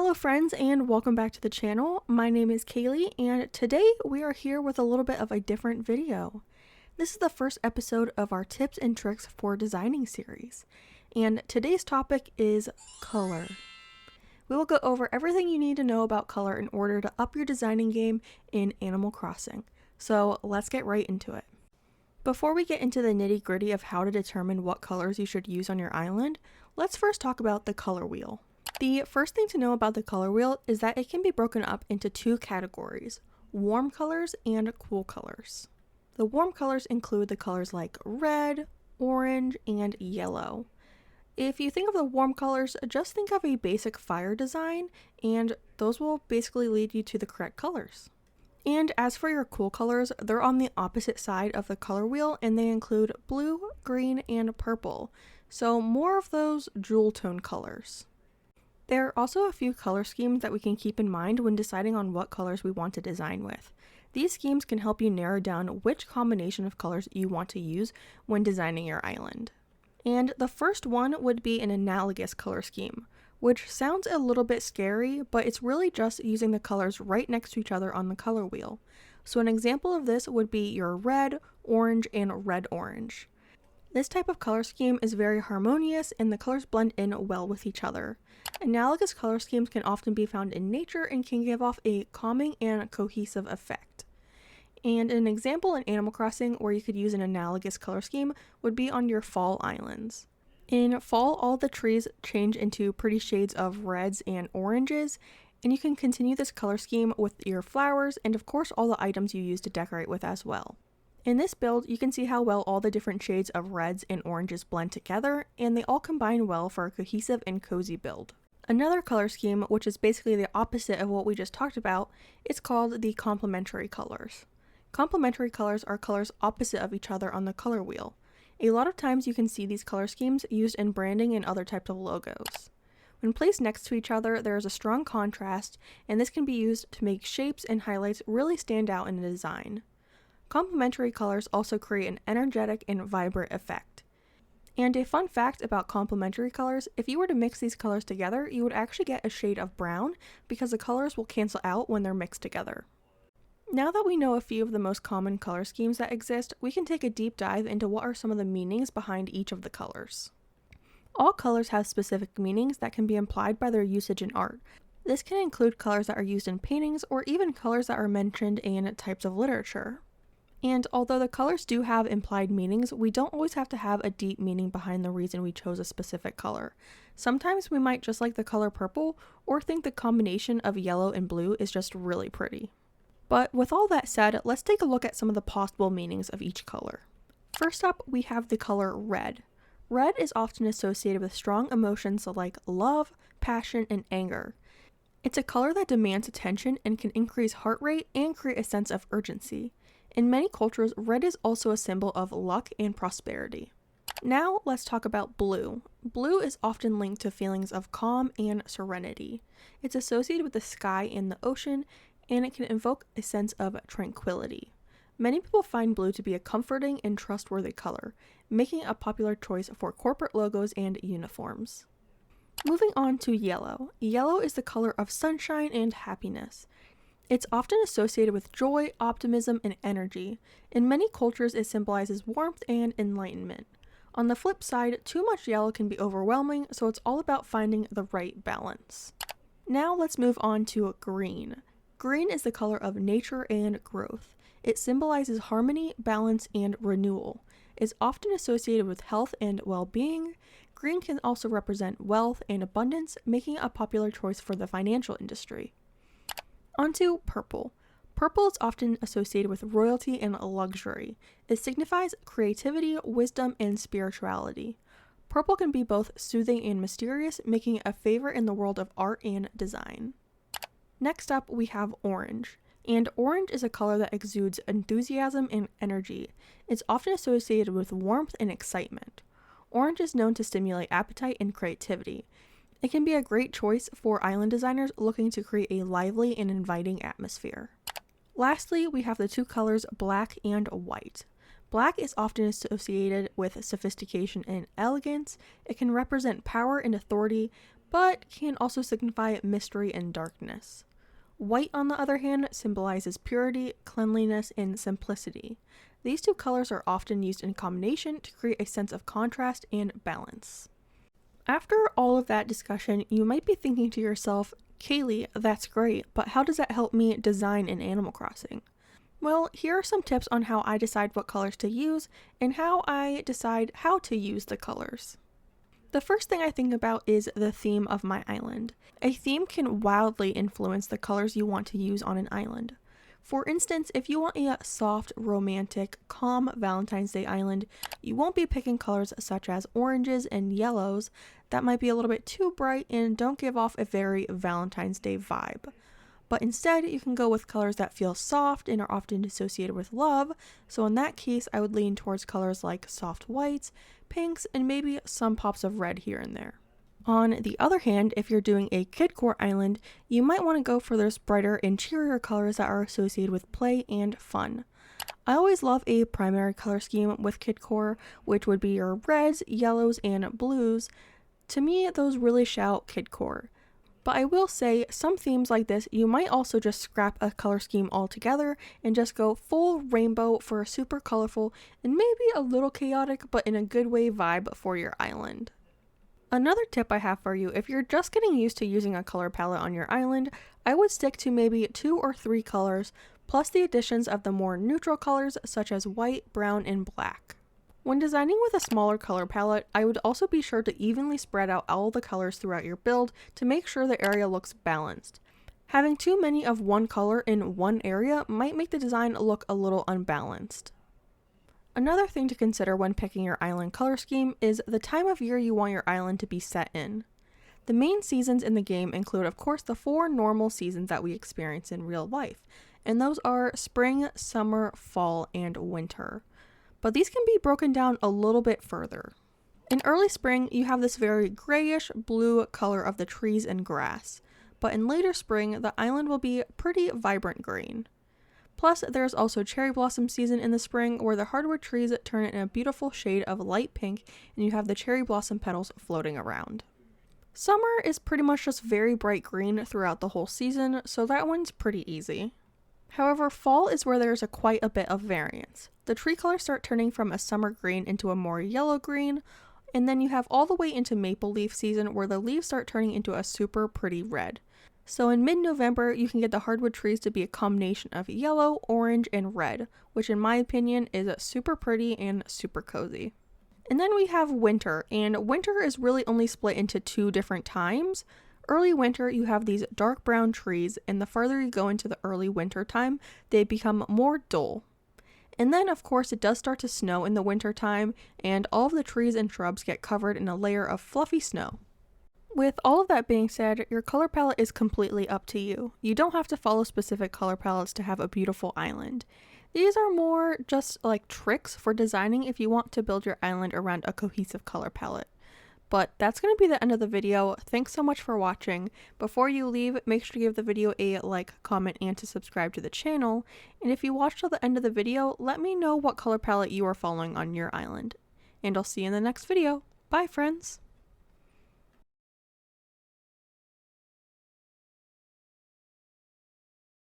Hello friends and welcome back to the channel. My name is Kaylee and today we are here with a little bit of a different video. This is the first episode of our tips and tricks for designing series. And today's topic is color. We will go over everything you need to know about color in order to up your designing game in Animal Crossing. So let's get right into it. Before we get into the nitty-gritty of how to determine what colors you should use on your island, let's first talk about the color wheel. The first thing to know about the color wheel is that it can be broken up into two categories, warm colors and cool colors. The warm colors include the colors like red, orange, and yellow. If you think of the warm colors, just think of a basic fire design, and those will basically lead you to the correct colors. And as for your cool colors, they're on the opposite side of the color wheel, and they include blue, green, and purple, so more of those jewel tone colors. There are also a few color schemes that we can keep in mind when deciding on what colors we want to design with. These schemes can help you narrow down which combination of colors you want to use when designing your island. And the first one would be an analogous color scheme, which sounds a little bit scary, but it's really just using the colors right next to each other on the color wheel. So an example of this would be your red, orange, and red-orange. This type of color scheme is very harmonious and the colors blend in well with each other. Analogous color schemes can often be found in nature and can give off a calming and cohesive effect. And an example in Animal Crossing where you could use an analogous color scheme would be on your fall islands. In fall, all the trees change into pretty shades of reds and oranges, and you can continue this color scheme with your flowers and of course all the items you use to decorate with as well. In this build, you can see how well all the different shades of reds and oranges blend together, and they all combine well for a cohesive and cozy build. Another color scheme, which is basically the opposite of what we just talked about, is called the complementary colors. Complementary colors are colors opposite of each other on the color wheel. A lot of times you can see these color schemes used in branding and other types of logos. When placed next to each other, there is a strong contrast, and this can be used to make shapes and highlights really stand out in a design. Complementary colors also create an energetic and vibrant effect. And a fun fact about complementary colors, if you were to mix these colors together, you would actually get a shade of brown because the colors will cancel out when they're mixed together. Now that we know a few of the most common color schemes that exist, we can take a deep dive into what are some of the meanings behind each of the colors. All colors have specific meanings that can be implied by their usage in art. This can include colors that are used in paintings or even colors that are mentioned in types of literature. And although the colors do have implied meanings, we don't always have to have a deep meaning behind the reason we chose a specific color. Sometimes we might just like the color purple or think the combination of yellow and blue is just really pretty. But with all that said, let's take a look at some of the possible meanings of each color. First up, we have the color red. Red is often associated with strong emotions like love, passion, and anger. It's a color that demands attention and can increase heart rate and create a sense of urgency. In many cultures, red is also a symbol of luck and prosperity. Now let's talk about blue. Blue is often linked to feelings of calm and serenity. It's associated with the sky and the ocean, and it can evoke a sense of tranquility. Many people find blue to be a comforting and trustworthy color, making it a popular choice for corporate logos and uniforms. Moving on to yellow. Yellow is the color of sunshine and happiness. It's often associated with joy, optimism, and energy. In many cultures, it symbolizes warmth and enlightenment. On the flip side, too much yellow can be overwhelming, so it's all about finding the right balance. Now let's move on to green. Green is the color of nature and growth. It symbolizes harmony, balance, and renewal. It's often associated with health and well-being. Green can also represent wealth and abundance, making it a popular choice for the financial industry. Onto purple. Purple is often associated with royalty and luxury. It signifies creativity, wisdom, and spirituality. Purple can be both soothing and mysterious, making it a favorite in the world of art and design. Next up, we have orange. And orange is a color that exudes enthusiasm and energy. It's often associated with warmth and excitement. Orange is known to stimulate appetite and creativity. It can be a great choice for island designers looking to create a lively and inviting atmosphere. Lastly, we have the two colors black and white. Black is often associated with sophistication and elegance. It can represent power and authority, but can also signify mystery and darkness. White, on the other hand, symbolizes purity, cleanliness, and simplicity. These two colors are often used in combination to create a sense of contrast and balance. After all of that discussion, you might be thinking to yourself, Kaylee, that's great, but how does that help me design in Animal Crossing? Well, here are some tips on how I decide what colors to use and how I decide how to use the colors. The first thing I think about is the theme of my island. A theme can wildly influence the colors you want to use on an island. For instance, if you want a soft, romantic, calm Valentine's Day island, you won't be picking colors such as oranges and yellows that might be a little bit too bright and don't give off a very Valentine's Day vibe. But instead, you can go with colors that feel soft and are often associated with love, so in that case, I would lean towards colors like soft whites, pinks, and maybe some pops of red here and there. On the other hand, if you're doing a kidcore island, you might want to go for those brighter and cheerier colors that are associated with play and fun. I always love a primary color scheme with kidcore, which would be your reds, yellows, and blues. To me, those really shout kidcore. But I will say, some themes like this, you might also just scrap a color scheme altogether and just go full rainbow for a super colorful and maybe a little chaotic, but in a good way vibe for your island. Another tip I have for you, if you're just getting used to using a color palette on your island, I would stick to maybe 2 or 3 colors, plus the additions of the more neutral colors such as white, brown, and black. When designing with a smaller color palette, I would also be sure to evenly spread out all the colors throughout your build to make sure the area looks balanced. Having too many of one color in one area might make the design look a little unbalanced. Another thing to consider when picking your island color scheme is the time of year you want your island to be set in. The main seasons in the game include, of course, the 4 normal seasons that we experience in real life, and those are spring, summer, fall, and winter. But these can be broken down a little bit further. In early spring, you have this very grayish blue color of the trees and grass, but in later spring, the island will be pretty vibrant green. Plus, there's also cherry blossom season in the spring where the hardwood trees turn in a beautiful shade of light pink and you have the cherry blossom petals floating around. Summer is pretty much just very bright green throughout the whole season, so that one's pretty easy. However, fall is where there's quite a bit of variance. The tree colors start turning from a summer green into a more yellow green, and then you have all the way into maple leaf season where the leaves start turning into a super pretty red. So in mid-November, you can get the hardwood trees to be a combination of yellow, orange, and red, which in my opinion is super pretty and super cozy. And then we have winter, and winter is really only split into 2 different times. Early winter, you have these dark brown trees, and the farther you go into the early winter time, they become more dull. And then, of course, it does start to snow in the winter time, and all of the trees and shrubs get covered in a layer of fluffy snow. With all of that being said, your color palette is completely up to you. You don't have to follow specific color palettes to have a beautiful island. These are more just like tricks for designing if you want to build your island around a cohesive color palette. But that's going to be the end of the video. Thanks so much for watching. Before you leave, make sure to give the video a like, comment, and to subscribe to the channel. And if you watched till the end of the video, let me know what color palette you are following on your island. And I'll see you in the next video. Bye, friends!